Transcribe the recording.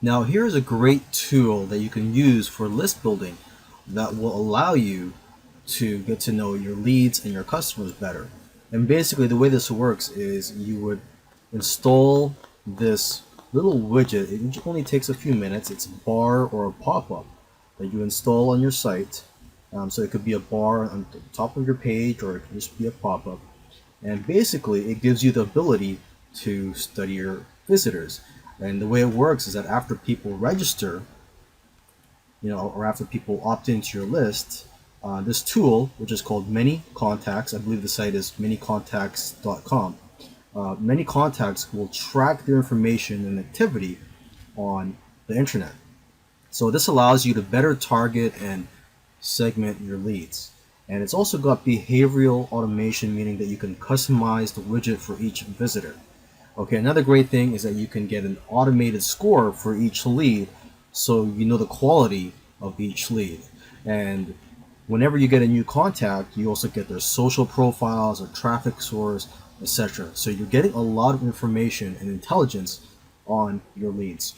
Now here's a great tool that you can use for list building that will allow you to get to know your leads and your customers better. And basically the way this works is you would install this little widget. It only takes a few minutes. It's a bar or a pop-up that you install on your site. So it could be a bar on the top of your page, or it could just be a pop-up. And basically it gives you the ability to study your visitors. And the way it works is that after people register, or after people opt into your list, this tool, which is called Many Contacts, I believe the site is manycontacts.com. Many Contacts will track their information and activity on the internet. So this allows you to better target and segment your leads. And it's also got behavioral automation, meaning that you can customize the widget for each visitor. Okay, another great thing is that you can get an automated score for each lead, so you know the quality of each lead. And whenever you get a new contact, you also get their social profiles, their traffic source, etc. So you're getting a lot of information and intelligence on your leads.